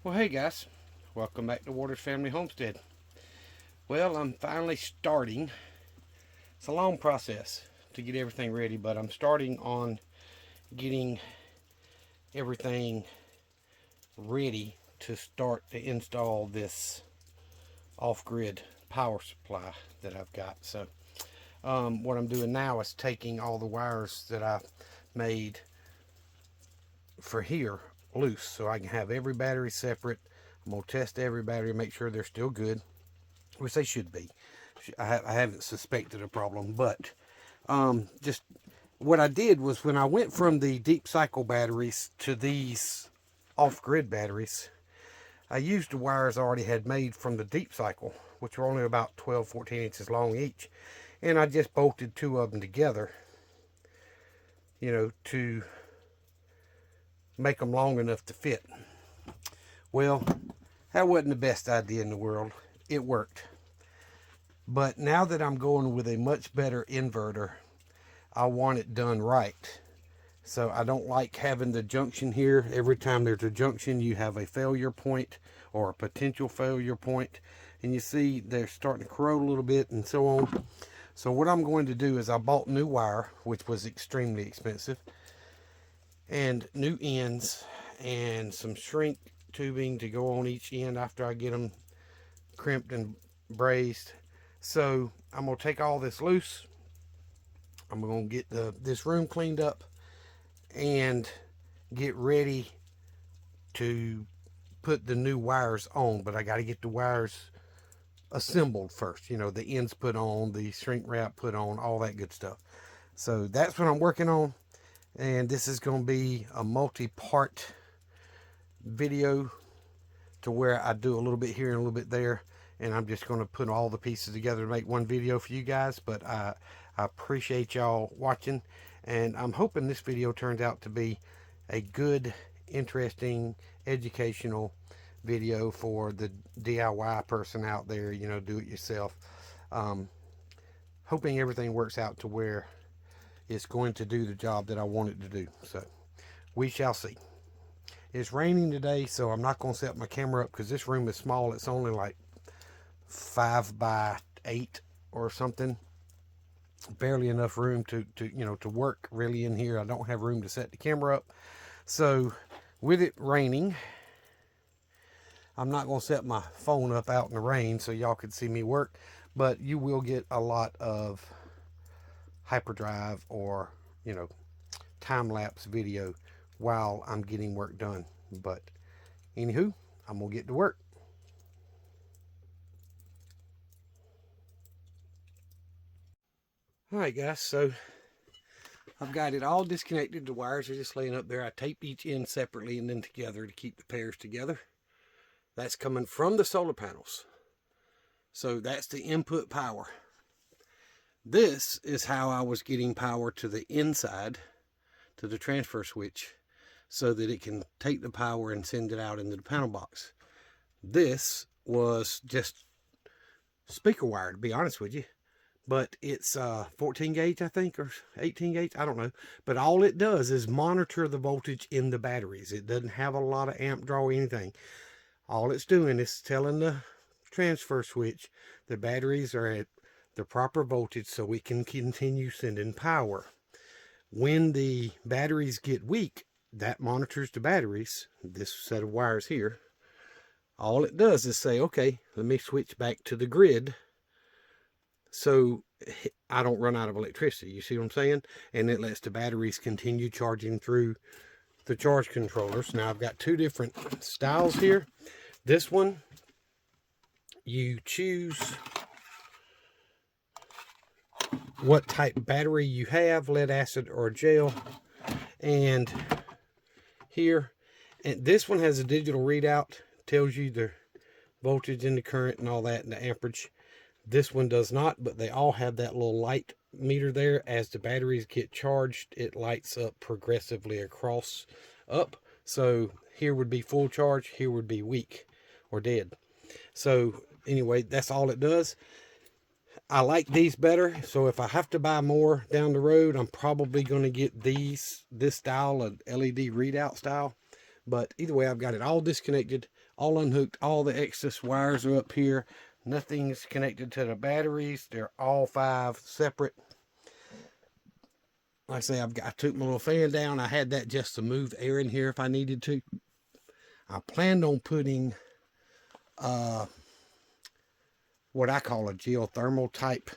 Well, hey guys, welcome back to Waters Family Homestead. Well, I'm finally starting. It's a long process to get everything ready, but I'm starting on getting everything ready to start to install this off-grid power supply that I've got. So, what I'm doing now is taking all the wires that I made for here loose so I can have every battery separate. I'm going to test every battery, make sure they're still good, which they should be. I haven't suspected a problem, but just what I did was when I went from the deep cycle batteries to these off-grid batteries, I used the wires I already had made from the deep cycle, which were only about 12-14 inches long each, and I just bolted two of them together, to make them long enough to fit. Well, that wasn't the best idea in the world. It worked. But now that I'm going with a much better inverter, I want it done right. So I don't like having the junction here. Every time there's a junction, you have a failure point or a potential failure point. And you see they're starting to corrode a little bit and so on. So what I'm going to do is I bought new wire, which was extremely expensive, and new ends and some shrink tubing to go on each end after I get them crimped and brazed. So I'm going to take all this loose. I'm going to get this room cleaned up and get ready to put the new wires on. But I got to get the wires assembled first. The ends put on, the shrink wrap put on, all that good stuff. So that's what I'm working on. And this is going to be a multi-part video to where I do a little bit here and a little bit there. And I'm just going to put all the pieces together to make one video for you guys. But I appreciate y'all watching. And I'm hoping this video turns out to be a good, interesting, educational video for the DIY person out there, do it yourself. Hoping everything works out to where it's going to do the job that I want it to do. So we shall see. It's raining today, so I'm not going to set my camera up because this room is small. It's only like 5 by 8 or something. Barely enough room to work really in here. I don't have room to set the camera up. So with it raining, I'm not going to set my phone up out in the rain so y'all can see me work, but you will get a lot of hyperdrive or time-lapse video while I'm getting work done. But anywho, I'm gonna get to work. Alright guys, so I've got it all disconnected. The wires are just laying up there. I taped each end separately and then together to keep the pairs together. That's coming from the solar panels. So that's the input power. This is how I was getting power to the inside, to the transfer switch, so that it can take the power and send it out into the panel box. This was just speaker wire, to be honest with you, but it's 14 gauge, I think, or 18 gauge, I don't know. But all it does is monitor the voltage in the batteries. It doesn't have a lot of amp draw or anything. All it's doing is telling the transfer switch the batteries are at the proper voltage so we can continue sending power. When the batteries get weak, that monitors the batteries, this set of wires here. All it does is say, okay, let me switch back to the grid so I don't run out of electricity. You see what I'm saying? And it lets the batteries continue charging through the charge controllers. Now I've got two different styles here. This one, you choose what type battery you have, lead acid or gel. And here, and this one has a digital readout, tells you the voltage and the current and all that and the amperage. This one does not, but they all have that little light meter there. As the batteries get charged, it lights up progressively across up. So here would be full charge, here would be weak or dead. So anyway, that's all it does. I like these better, so if I have to buy more down the road, I'm probably going to get this style, of LED readout style. But either way, I've got it all disconnected, all unhooked. All the excess wires are up here. Nothing's connected to the batteries. They're all 5 separate. Like I say, I took my little fan down. I had that just to move air in here if I needed to. I planned on putting what I call a geothermal type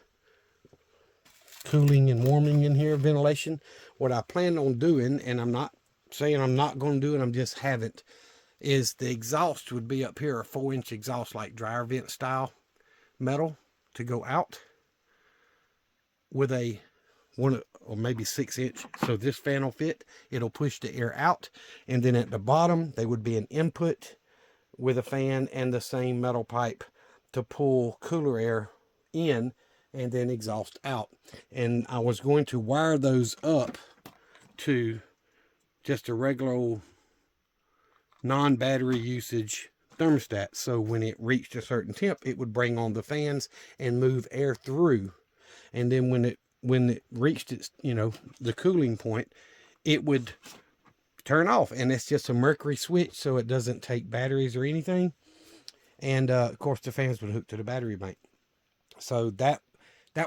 cooling and warming in here, ventilation. What I plan on doing, and I'm not saying I'm not going to do it, I'm just haven't, is the exhaust would be up here, a 4-inch exhaust like dryer vent style metal to go out with a 1 or maybe 6-inch. So this fan will fit, it'll push the air out, and then at the bottom there would be an input with a fan and the same metal pipe to pull cooler air in and then exhaust out. And I was going to wire those up to just a regular old non-battery usage thermostat, so when it reached a certain temp it would bring on the fans and move air through, and then when it reached its, you know, the cooling point, it would turn off. And it's just a mercury switch, so it doesn't take batteries or anything. And of course the fans would hook to the battery bank. So that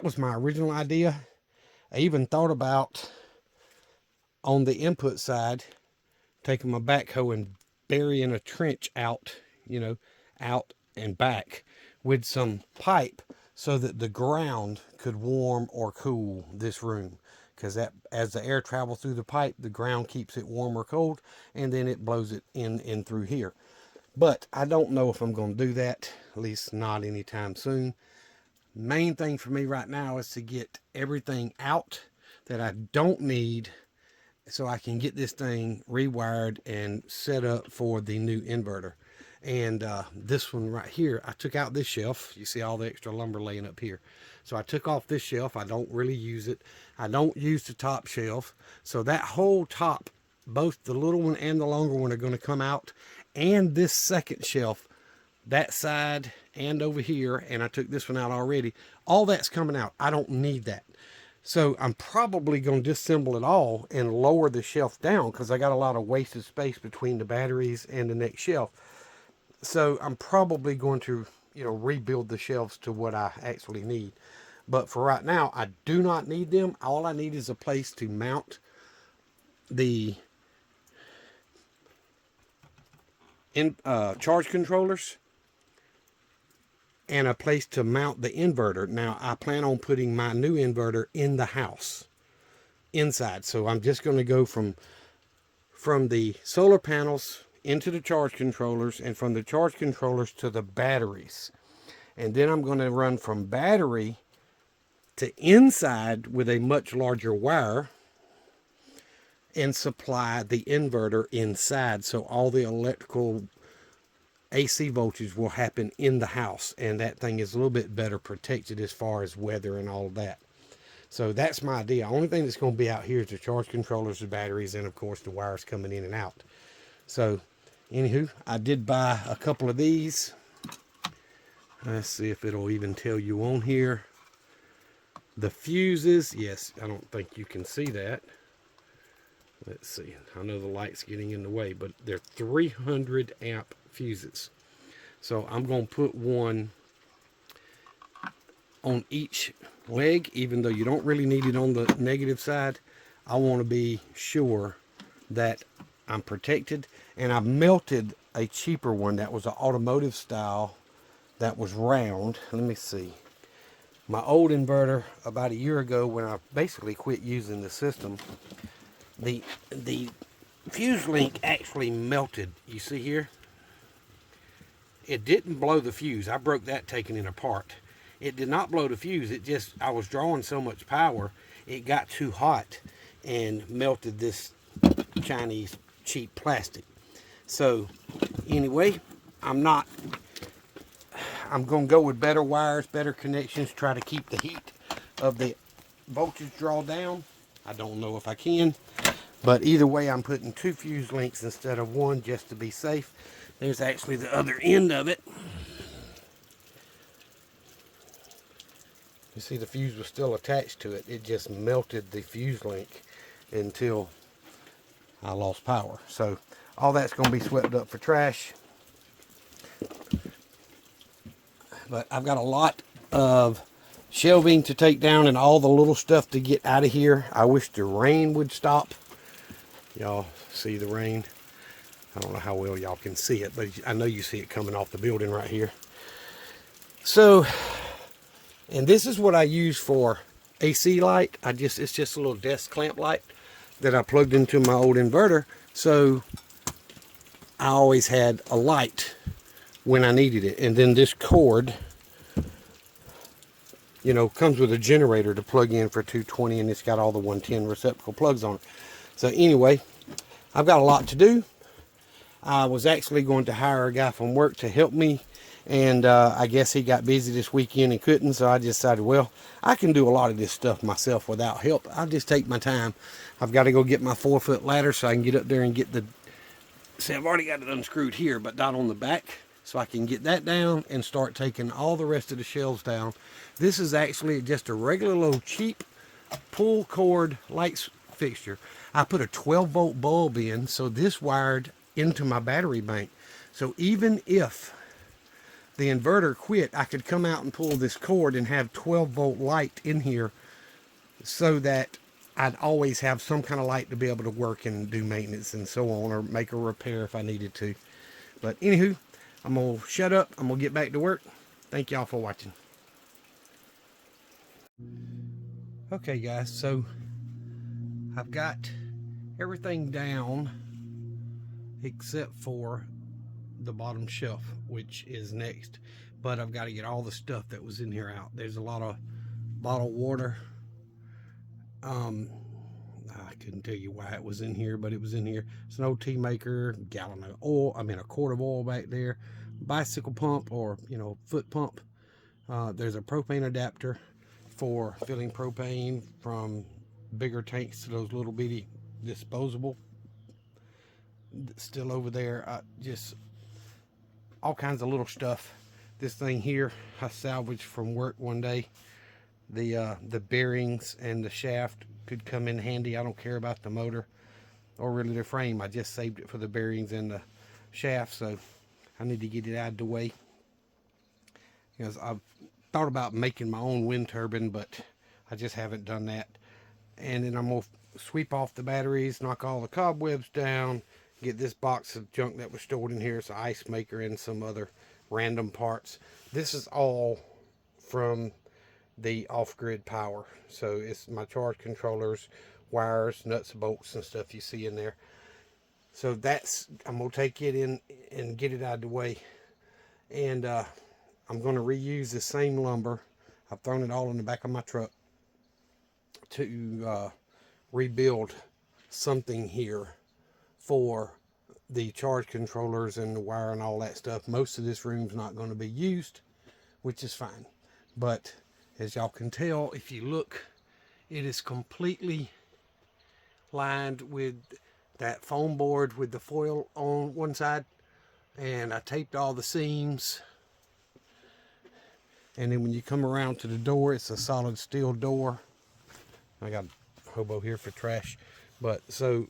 was my original idea. I even thought about, on the input side, taking my backhoe and burying a trench out, you know, out and back with some pipe, so that the ground could warm or cool this room. Because that, as the air travels through the pipe, the ground keeps it warm or cold, and then it blows it in through here. But I don't know if I'm going to do that, at least not anytime soon. Main thing for me right now is to get everything out that I don't need, so I can get this thing rewired and set up for the new inverter. And this one right here, I took out this shelf. You see all the extra lumber laying up here. So I took off this shelf. I don't really use it. I don't use the top shelf. So that whole top, both the little one and the longer one, are going to come out. And this second shelf, that side and over here, and I took this one out already, all that's coming out. I don't need that. So I'm probably going to disassemble it all and lower the shelf down, because I got a lot of wasted space between the batteries and the next shelf. So I'm probably going to, you know, rebuild the shelves to what I actually need. But for right now, I do not need them. All I need is a place to mount the charge controllers and a place to mount the inverter. Now, I plan on putting my new inverter in the house, inside. So I'm just going to go from the solar panels into the charge controllers, and from the charge controllers to the batteries. And then I'm going to run from battery to inside with a much larger wire and supply the inverter inside. So all the electrical AC voltage will happen in the house, and that thing is a little bit better protected as far as weather and all of that. So that's my idea. Only thing that's going to be out here is the charge controllers, the batteries, and of course the wires coming in and out. So anywho, I did buy a couple of these. Let's see if it'll even tell you on here. The fuses, yes, I don't think you can see that. Let's see, I know the light's getting in the way, but they're 300 amp fuses. So I'm going to put one on each leg, even though you don't really need it on the negative side. I want to be sure that I'm protected. And I melted a cheaper one that was an automotive style that was round. Let me see. My old inverter, about a year ago, when I basically quit using the system, the fuse link actually melted. You see here? It didn't blow the fuse. I broke that taking it apart. It did not blow the fuse. It just, I was drawing so much power, it got too hot and melted this Chinese cheap plastic. So anyway, I'm going to go with better wires, better connections, try to keep the heat of the voltage draw down. I don't know if I can, but either way, I'm putting 2 fuse links instead of 1 just to be safe. There's actually the other end of it. You see the fuse was still attached to it. It just melted the fuse link until I lost power. So all that's going to be swept up for trash. But I've got a lot of shelving to take down and all the little stuff to get out of here. I wish the rain would stop. Y'all see the rain? I don't know how well y'all can see it, but I know you see it coming off the building right here. So, and this is what I use for AC light. It's just a little desk clamp light that I plugged into my old inverter. So I always had a light when I needed it. And then this cord, you know, comes with a generator to plug in for 220, and it's got all the 110 receptacle plugs on it. So anyway, I've got a lot to do. I was actually going to hire a guy from work to help me, and I guess he got busy this weekend and couldn't, so I just decided, well, I can do a lot of this stuff myself without help. I'll just take my time. I've got to go get my 4-foot ladder so I can get up there and get the... See, I've already got it unscrewed here, but not on the back, so I can get that down and start taking all the rest of the shelves down. This is actually just a regular little cheap pull cord light fixture. I put a 12-volt bulb in, so this wired into my battery bank. So even if the inverter quit, I could come out and pull this cord and have 12-volt light in here so that I'd always have some kind of light to be able to work and do maintenance and so on, or make a repair if I needed to. But anywho, I'm going to shut up. I'm going to get back to work. Thank y'all for watching. Okay guys, so I've got everything down except for the bottom shelf, which is next. But I've got to get all the stuff that was in here out. There's a lot of bottled water. I couldn't tell you why it was in here, but it was in here. It's an old tea maker, gallon of oil, a quart of oil back there, bicycle pump, or foot pump. There's a propane adapter for filling propane from bigger tanks to those little bitty disposable. Still over there. Just all kinds of little stuff. This thing here I salvaged from work one day. The bearings and the shaft could come in handy. I don't care about the motor or really the frame. I just saved it for the bearings and the shaft, so I need to get it out of the way. Because I've thought about making my own wind turbine, but I just haven't done that. And then I'm going to sweep off the batteries, knock all the cobwebs down, get this box of junk that was stored in here. It's an ice maker and some other random parts. This is all from the off-grid power. So it's my charge controllers, wires, nuts, bolts, and stuff you see in there. So that's, I'm going to take it in and get it out of the way. And I'm going to reuse the same lumber. I've thrown it all in the back of my truck to rebuild something here for the charge controllers and the wire and all that stuff. Most of this room's not going to be used, which is fine. But as y'all can tell, if you look, it is completely lined with that foam board with the foil on one side. And I taped all the seams. And then when you come around to the door, it's a solid steel door. I got a hobo here for trash. But so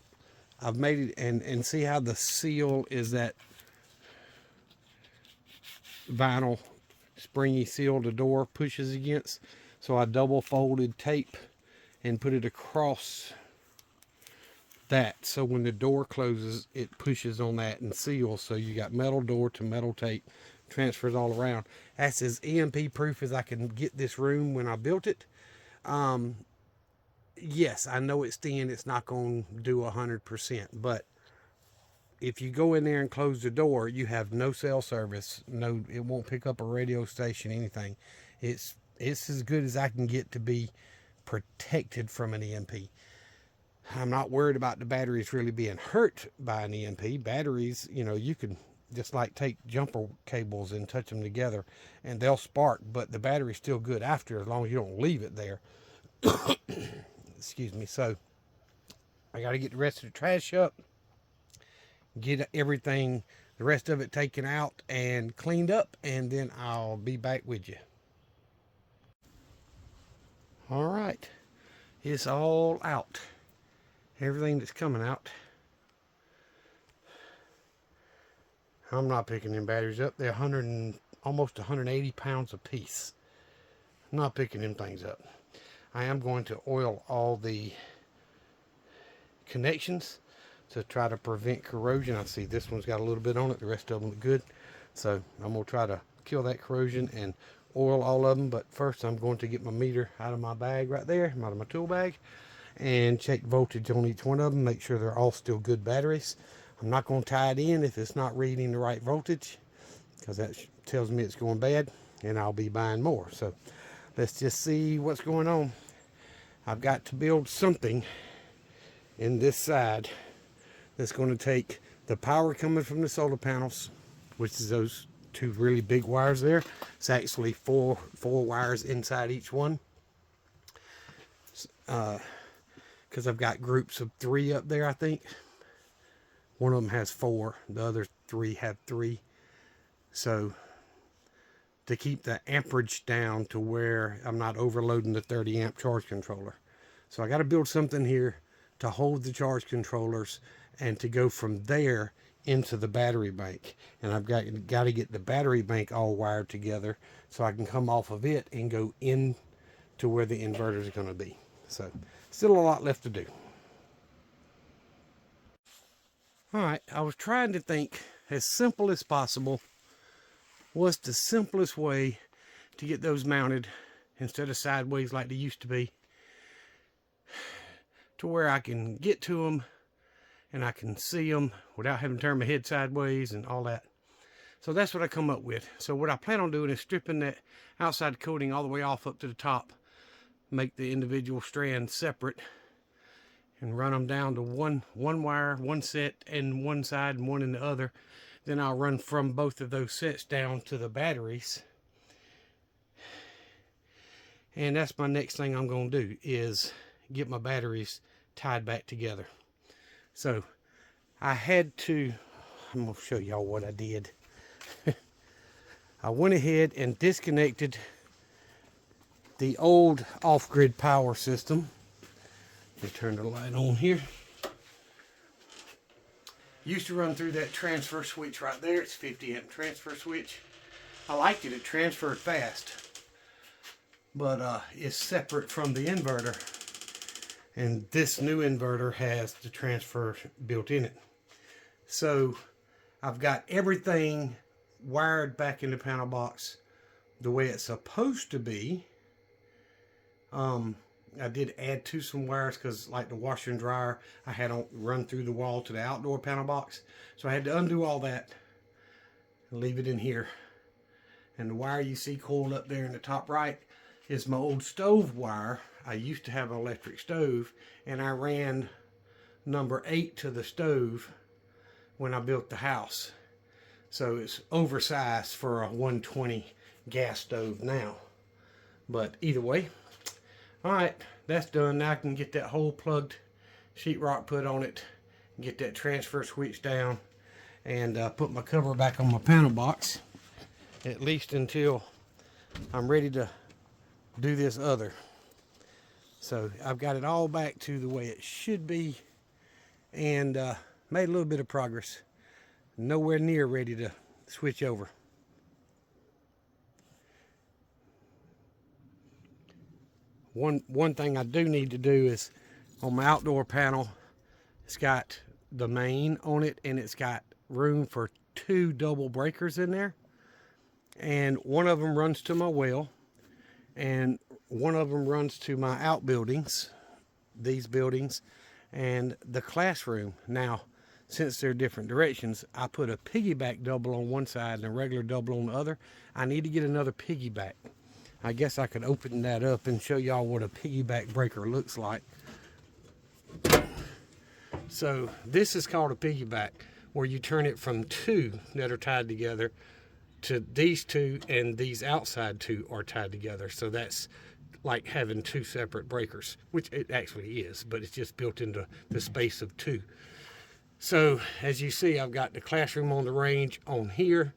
I've made it, and see how the seal is that vinyl springy seal the door pushes against. So I double folded tape and put it across that, so when the door closes it pushes on that and seals. So you got metal door to metal tape, transfers all around. That's as EMP proof as I can get this room when I built it. Yes, I know it's thin, it's not going to do 100%, but if you go in there and close the door, you have no cell service. No, it won't pick up a radio station, anything. It's as good as I can get to be protected from an EMP. I'm not worried about the batteries really being hurt by an EMP. Batteries, you can just like take jumper cables and touch them together and they'll spark, but the battery's still good after, as long as you don't leave it there. Excuse me. So I got to get the rest of the trash up, get everything, the rest of it taken out and cleaned up, and then I'll be back with you. All right, it's all out. Everything that's coming out. I'm not picking them batteries up. They're 100 and almost 180 pounds a piece. I'm not picking them things up. I am going to oil all the connections to try to prevent corrosion. I see this one's got a little bit on it, the rest of them look good. So I'm going to try to kill that corrosion and oil all of them. But first I'm going to get my meter out of my bag right there, out of my tool bag, and check voltage on each one of them, make sure they're all still good batteries. I'm not going to tie it in if it's not reading the right voltage, because that tells me it's going bad and I'll be buying more. So let's just see what's going on. I've got to build something in this side that's going to take the power coming from the solar panels, which is those two really big wires there. It's actually four wires inside each one, because I've got groups of 3 up there. I think one of them has 4, the other 3 have 3. So to keep the amperage down to where I'm not overloading the 30 amp charge controller. So I got to build something here to hold the charge controllers and to go from there into the battery bank. And I've got to get the battery bank all wired together so I can come off of it and go in to where the inverter is going to be. So still a lot left to do. All right, I was trying to think as simple as possible. What's the simplest way to get those mounted instead of sideways like they used to be, to where I can get to them and I can see them without having to turn my head sideways and all that. So that's what I come up with. So what I plan on doing is stripping that outside coating all the way off up to the top, make the individual strands separate, and run them down to one wire, one set in one side and one in the other. Then I'll run from both of those sets down to the batteries. And that's my next thing I'm going to do, is get my batteries tied back together. So I had to, I'm going to show y'all what I did. I went ahead and disconnected the old off-grid power system. Let me turn the light on here. Used to run through that transfer switch right there. It's 50 amp transfer switch. I liked it. It transferred fast. But it's separate from the inverter. And this new inverter has the transfer built in it. So I've got everything wired back in the panel box the way it's supposed to be. I did add to some wires because, like the washer and dryer, I had to run through the wall to the outdoor panel box. So I had to undo all that and leave it in here. And the wire you see coiled up there in the top right is my old stove wire. I used to have an electric stove, and I ran number 8 to the stove when I built the house. So it's oversized for a 120 gas stove now. But either way, all right, that's done. Now I can get that hole plugged, sheetrock put on it, get that transfer switch down, and put my cover back on my panel box, at least until I'm ready to do this other. So I've got it all back to the way it should be, and made a little bit of progress. Nowhere near ready to switch over. One thing I do need to do is on my outdoor panel, it's got the main on it, and it's got room for 2 double breakers in there, and one of them runs to my well, and one of them runs to my outbuildings, these buildings, and the classroom. Now, since they're different directions, I put a piggyback double on one side and a regular double on the other. I need to get another piggyback. I guess I could open that up and show y'all what a piggyback breaker looks like. So this is called a piggyback, where you turn it from 2 that are tied together to these 2, and these outside 2 are tied together. So that's like having 2 separate breakers, which it actually is, but it's just built into the space of 2. So as you see, I've got the classroom on the range on here,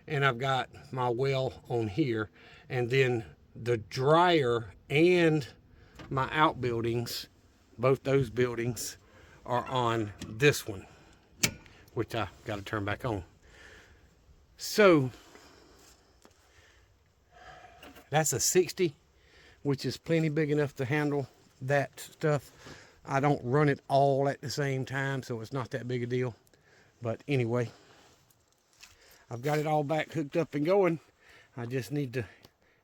and I've got my well on here, and then the dryer and my outbuildings, both those buildings, are on this one, which I got to turn back on. So That's a 60, which is plenty big enough to handle that stuff. I don't run it all at the same time, so it's not that big a deal. But anyway, I've got it all back hooked up and going. I just need to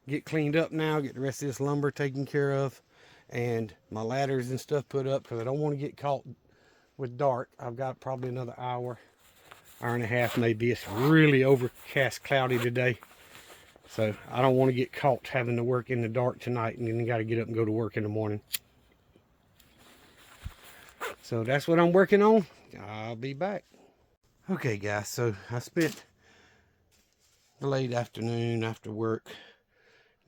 get cleaned up now, get the rest of this lumber taken care of, and my ladders and stuff put up, because I don't want to get caught with dark. I've got probably another hour and a half maybe. It's really overcast, cloudy today, so I don't want to get caught having to work in the dark tonight and then got to get up and go to work in the morning. So that's what I'm working on. I'll be back. Okay guys, so I spent the late afternoon after work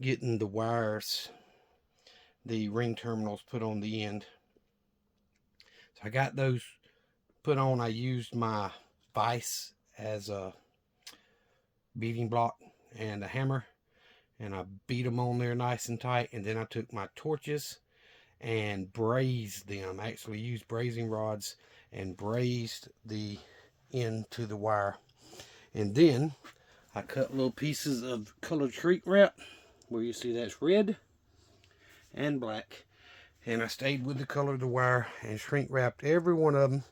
getting the wires, the ring terminals put on the end. So I got those put on. I used my vise as a beating block and a hammer, and I beat them on there nice and tight, and then I took my torches and brazed them. I actually used brazing rods and brazed the end to the wire, and then I cut little pieces of colored shrink wrap where you see that's red and black, and I stayed with the color of the wire and shrink wrapped every one of them.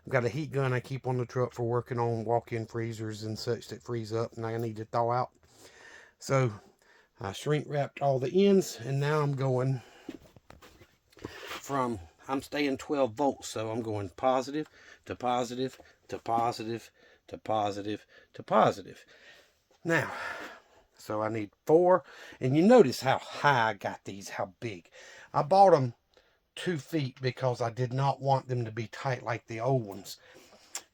I've got a heat gun I keep on the truck for working on walk-in freezers and such that freeze up and I need to thaw out. So I shrink wrapped all the ends, and now I'm going from, I'm staying 12 volts, so I'm going positive to positive to positive to positive to positive. Now, so I need 4, and you notice how high I got these, how big. I bought them 2 feet because I did not want them to be tight like the old ones.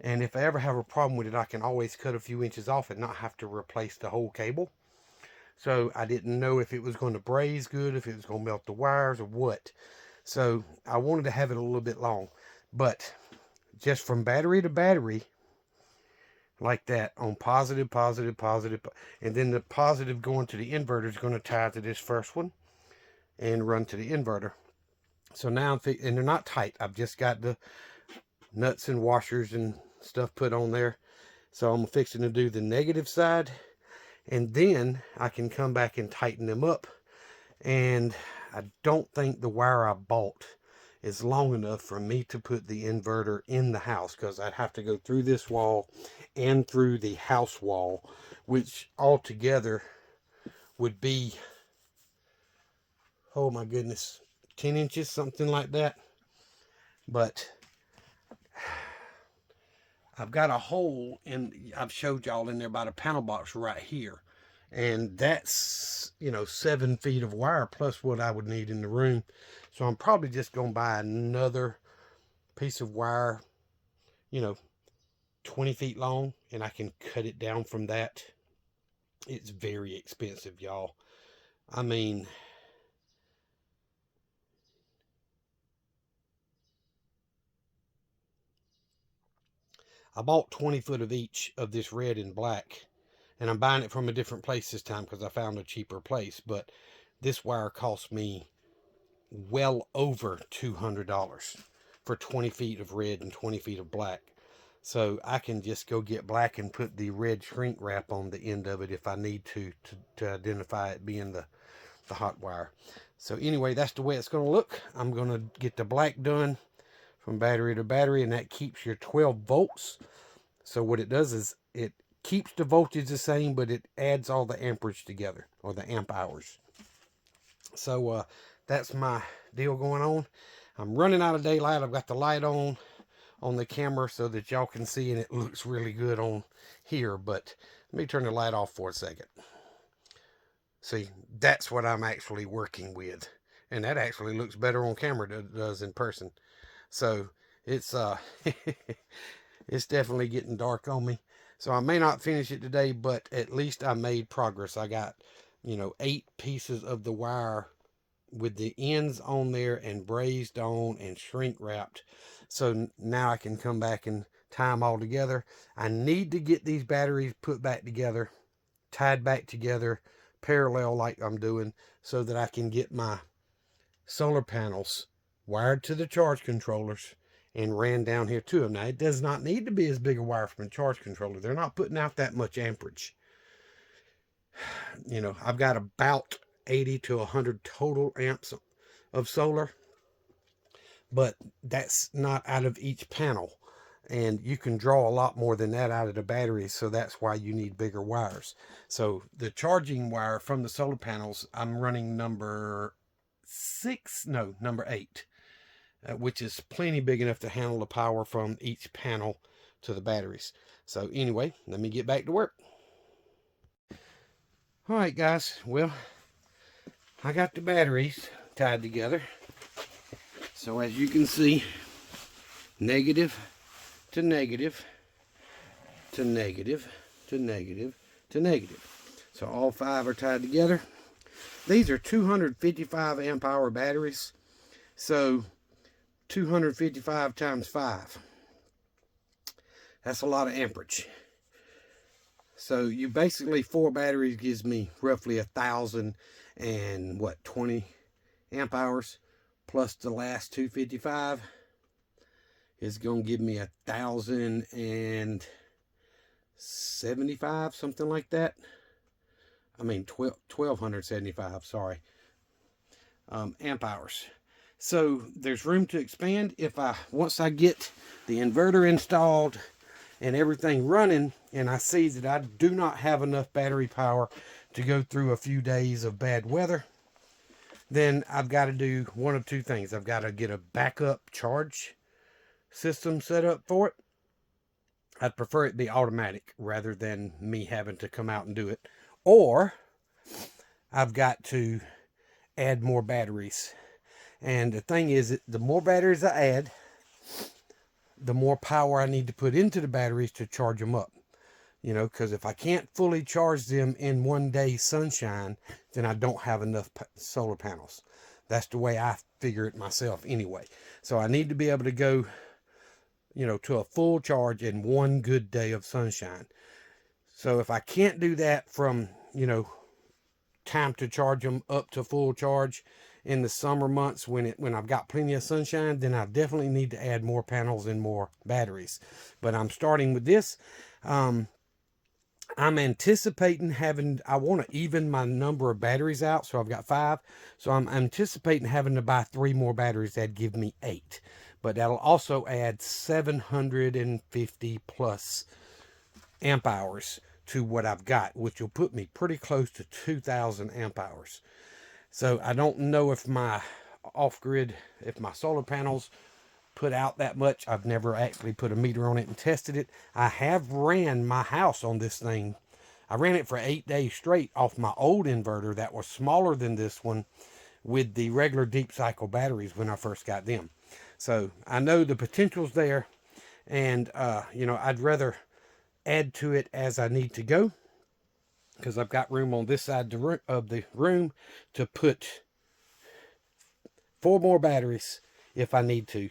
And if I ever have a problem with it, I can always cut a few inches off and not have to replace the whole cable. So I didn't know if it was going to braze good, if it was going to melt the wires or what. So I wanted to have it a little bit long. But just from battery to battery, like that, on positive, positive, positive, and then the positive going to the inverter is going to tie to this first one and run to the inverter. So now and they're not tight. I've just got the nuts and washers and stuff put on there. So I'm fixing to do the negative side, and then I can come back and tighten them up. And I don't think the wire I bought is long enough for me to put the inverter in the house, because I'd have to go through this wall and through the house wall, which altogether would be, oh my goodness, 10 inches, something like that. But I've got a hole, and I've showed y'all in there by the panel box right here, and that's, you know, 7 feet of wire plus what I would need in the room. So I'm probably just going to buy another piece of wire, you know, 20 feet long, and I can cut it down from that. It's very expensive, y'all. I mean, I bought 20 foot of each of this red and black, and I'm buying it from a different place this time because I found a cheaper place. But this wire cost me well over $200 for 20 feet of red and 20 feet of black. So I can just go get black and put the red shrink wrap on the end of it if I need to identify it being the hot wire. So anyway, that's the way it's going to look. I'm going to get the black done from battery to battery, and that keeps your 12 volts. So what it does is it keeps the voltage the same, but it adds all the amperage together, or the amp hours. So that's my deal going on. I'm running out of daylight. I've got the light on the camera so that y'all can see, and it looks really good on here. But let me turn the light off for a second. See, that's what I'm actually working with, and that actually looks better on camera than it does in person. So it's it's definitely getting dark on me. So I may not finish it today, but at least I made progress. I got, you know, 8 pieces of the wire with the ends on there and brazed on and shrink wrapped. So now I can come back and tie them all together. I need to get these batteries put back together, tied back together, parallel like I'm doing, so that I can get my solar panels wired to the charge controllers and ran down here to them. Now, it does not need to be as big a wire from a charge controller. They're not putting out that much amperage. You know, I've got about 80 to 100 total amps of solar, but that's not out of each panel. And you can draw a lot more than that out of the batteries, so that's why you need bigger wires. So the charging wire from the solar panels, I'm running number 8, which is plenty big enough to handle the power from each panel to the batteries. So anyway, let me get back to work. All right, guys, well, I got the batteries tied together. So as you can see, negative to negative to negative to negative to negative. So all 5 are tied together. These are 255 amp hour batteries. So 255 times 5. That's a lot of amperage. So you basically, 4 batteries gives me roughly 1,020 amp hours, plus the last 255 is going to give me 1,075, something like that. I mean 1,275, sorry, amp hours. So there's room to expand. Once I get the inverter installed and everything running, and I see that I do not have enough battery power to go through a few days of bad weather, then I've got to do one of two things. I've got to get a backup charge system set up for it. I'd prefer it be automatic rather than me having to come out and do it. Or I've got to add more batteries. And the thing is, the more batteries I add, the more power I need to put into the batteries to charge them up. You know, because if I can't fully charge them in one day's sunshine, then I don't have enough solar panels. That's the way I figure it myself anyway. So I need to be able to go, you know, to a full charge in one good day of sunshine. So if I can't do that from, you know, time to charge them up to full charge in the summer months when I've got plenty of sunshine, then I definitely need to add more panels and more batteries. But I'm starting with this. I'm anticipating I want to even my number of batteries out. So I've got 5. So I'm anticipating having to buy 3 more batteries. That'd give me 8. But that'll also add 750 plus amp hours to what I've got, which will put me pretty close to 2,000 amp hours. So I don't know if my off-grid, if my solar panels put out that much. I've never actually put a meter on it and tested it. I have ran my house on this thing. I ran it for 8 days straight off my old inverter that was smaller than this one with the regular deep cycle batteries when I first got them. So I know the potential's there, and you know, I'd rather add to it as I need to go, because I've got room on this side of the room to put 4 more batteries if I need to,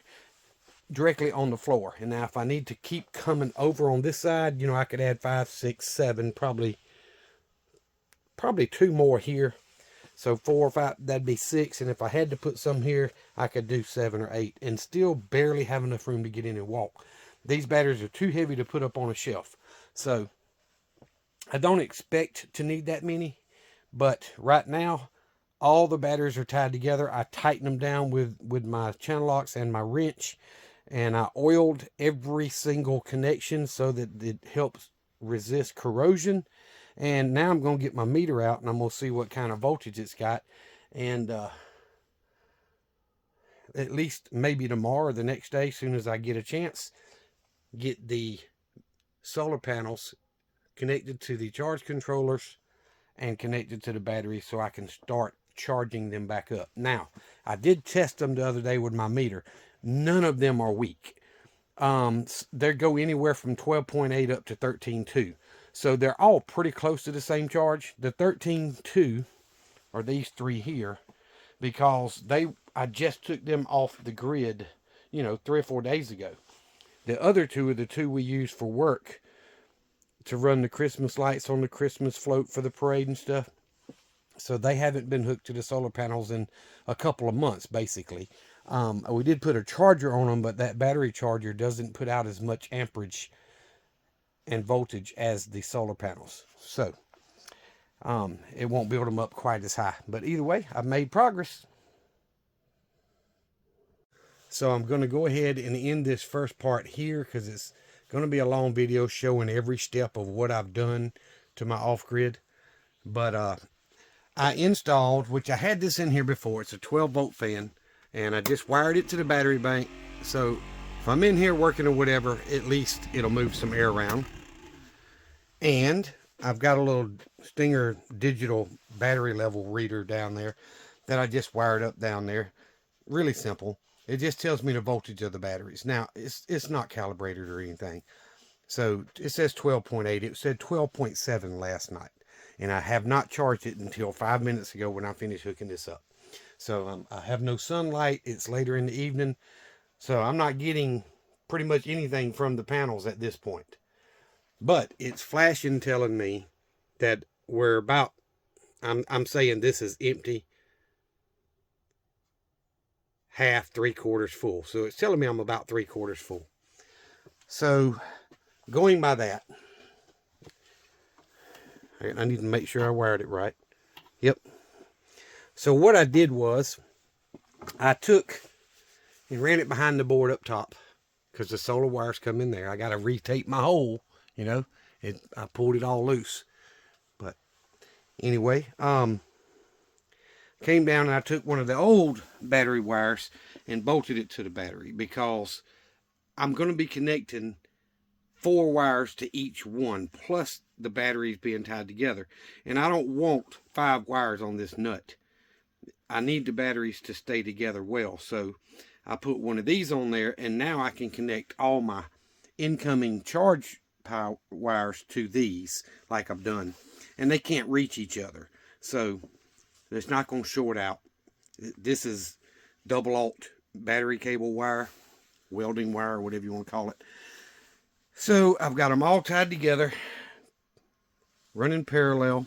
directly on the floor. And now if I need to keep coming over on this side, you know, I could add 5, 6, 7, probably 2 more here. So 4 or 5, that'd be 6. And if I had to put some here, I could do 7 or 8 and still barely have enough room to get in and walk. These batteries are too heavy to put up on a shelf. So I don't expect to need that many, but right now all the batteries are tied together. I tightened them down with my channel locks and my wrench, and I oiled every single connection so that it helps resist corrosion. And now I'm going to get my meter out, and I'm going to see what kind of voltage it's got. And at least maybe tomorrow or the next day, as soon as I get a chance, get the solar panels connected to the charge controllers and connected to the battery so I can start charging them back up. Now, I did test them the other day with my meter. None of them are weak. They go anywhere from 12.8 up to 13.2. So they're all pretty close to the same charge. The 13.2 are these 3 here, because I just took them off the grid, you know, 3 or 4 days ago. The other 2 are the 2 we use for work to run the Christmas lights on the Christmas float for the parade and stuff. So they haven't been hooked to the solar panels in a couple of months, basically. We did put a charger on them, but that battery charger doesn't put out as much amperage and voltage as the solar panels. So it won't build them up quite as high. But either way, I've made progress. So I'm going to go ahead and end this first part here because it's going to be a long video showing every step of what I've done to my off-grid. But I installed, which I had this in here before, it's a 12-volt fan, and I just wired it to the battery bank. So if I'm in here working or whatever, at least it'll move some air around. And I've got a little Stinger digital battery level reader down there that I just wired up down there. Really simple. It just tells me the voltage of the batteries. Now, it's not calibrated or anything. So it says 12.8. It said 12.7 last night. And I have not charged it until 5 minutes ago when I finished hooking this up. So I have no sunlight. It's later in the evening. So I'm not getting pretty much anything from the panels at this point. But it's flashing telling me that we're about, I'm saying this is empty, half, 3/4 full. So it's telling me I'm about 3/4 full. So going by that, I need to make sure I wired it right. Yep. So what I did was I took and ran it behind the board up top because the solar wires come in there. I got to retape my hole, you know. I pulled it all loose. But anyway, came down and I took one of the old battery wires and bolted it to the battery because I'm going to be connecting 4 wires to each one, plus the batteries being tied together. And I don't want 5 wires on this nut. I need the batteries to stay together well. So I put one of these on there, and now I can connect all my incoming charge power wires to these like I've done. And they can't reach each other. So it's not going to short out. This is double alt battery cable wire, welding wire, whatever you want to call it. So I've got them all tied together, running parallel.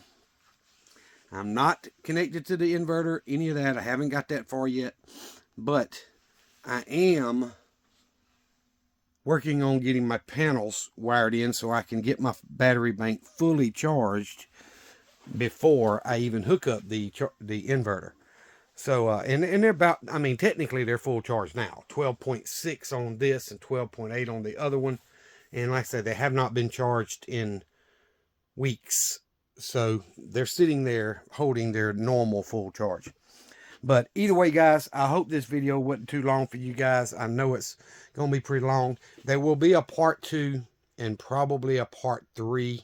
I'm not connected to the inverter, any of that. I haven't got that far yet, but I am working on getting my panels wired in so I can get my battery bank fully charged before I even hook up the inverter. So, and they're about, I mean, technically they're full charge now. 12.6 on this and 12.8 on the other one. And like I said, they have not been charged in weeks. So they're sitting there holding their normal full charge. But either way, guys, I hope this video wasn't too long for you guys. I know it's going to be pretty long. There will be a part 2 and probably a part 3.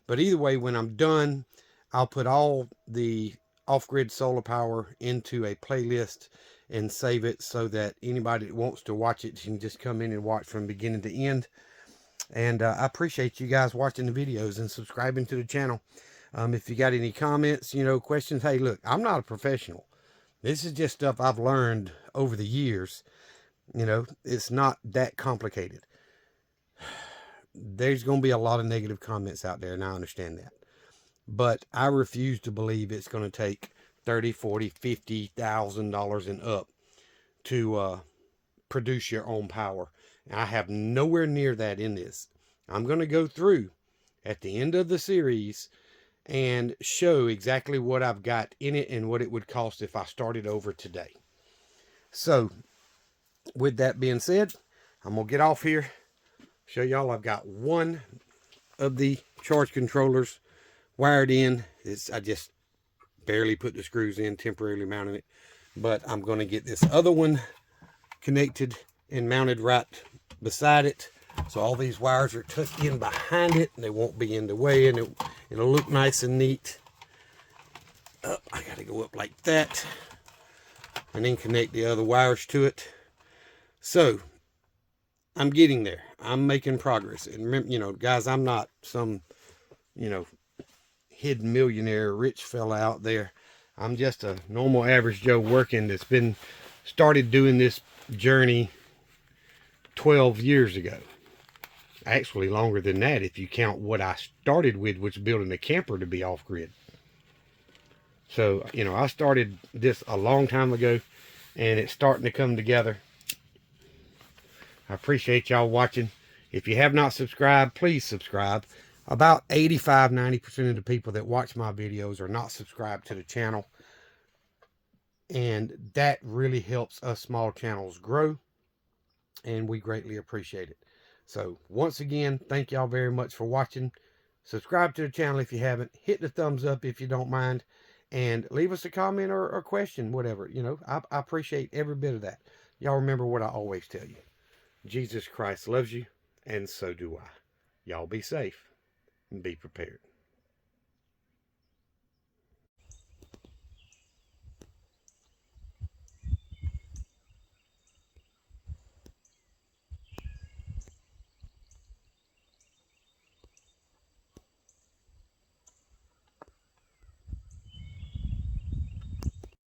But either way, when I'm done, I'll put all the off-grid solar power into a playlist and save it so that anybody that wants to watch it can just come in and watch from beginning to end. And I appreciate you guys watching the videos and subscribing to the channel. If you got any comments, you know, questions, hey, look, I'm not a professional. This is just stuff I've learned over the years. You know, it's not that complicated. There's going to be a lot of negative comments out there, and I understand that. But I refuse to believe it's going to take $30,000, $40,000, $50,000 and up to produce your own power. I have nowhere near that in this. I'm going to go through at the end of the series and show exactly what I've got in it and what it would cost if I started over today. So, with that being said, I'm going to get off here. Show y'all I've got one of the charge controllers wired in. I just barely put the screws in, temporarily mounting it. But I'm going to get this other one connected and mounted right beside it. So all these wires are tucked in behind it and they won't be in the way, and it'll look nice and neat. I got to go up like that and then connect the other wires to it. So I'm getting there. I'm making progress. And remember, you know, guys, I'm not some, you know, hidden millionaire rich fella out there. I'm just a normal average Joe working that's been started doing this journey 12 years ago. Actually longer than that if you count what I started with, which was building a camper to be off-grid. So, you know, I started this a long time ago and it's starting to come together. I appreciate y'all watching. If you have not subscribed, please subscribe. About 85–90% of the people that watch my videos are not subscribed to the channel. And that really helps us small channels grow. And we greatly appreciate it. So once again, thank y'all very much for watching. Subscribe to the channel if you haven't. Hit the thumbs up if you don't mind. And leave us a comment or a question, whatever. You know, I appreciate every bit of that. Y'all remember what I always tell you. Jesus Christ loves you, and so do I. Y'all be safe and be prepared.